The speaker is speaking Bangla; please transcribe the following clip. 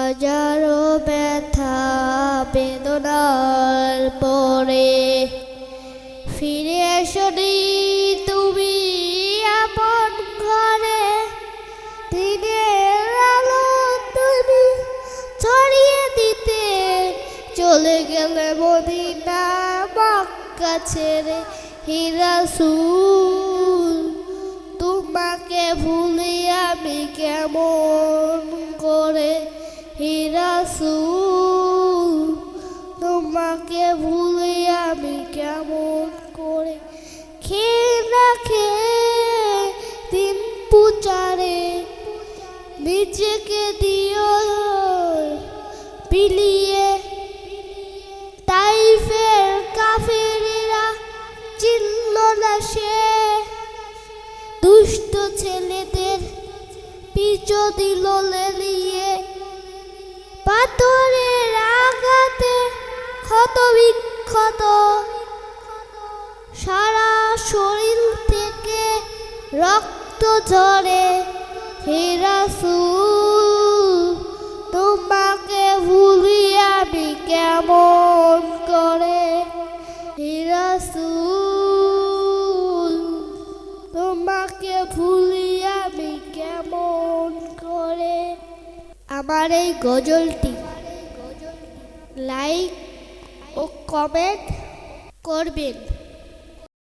হাজারো ব্যথা বেদনার পরে ফিরে এসোনি তুমি আপন ঘরে। দিনের আলো তুমি ছড়িয়ে দিতে চলে গেলে মদিনা মক্কা ছেড়ে। হে রাসূল তোমাকে ভুলি আমি কেমন করে। হে রাসূল তোমাকে ভুলি আমি কেমন করে। খেয়ে না খেয়ে দিন পুচারে নিজেকে দিও বিলিয়ে। তাইফের কাফেরেরা চিনল না সে দুষ্ট ছেলেদের পিছু দিল লেলিয়ে। পাথরের আঘাতে ক্ষত বিক্ষত সারা শরীর থেকে রক্ত ঝরে। হে রাসূল তোমাকে ভুলি আমি কেমন করে। হে রাসূল তোমাকে ভুলি আমি কেমন করে। আমার এই গজলটি লাইক ও কমেন্ট করবেন।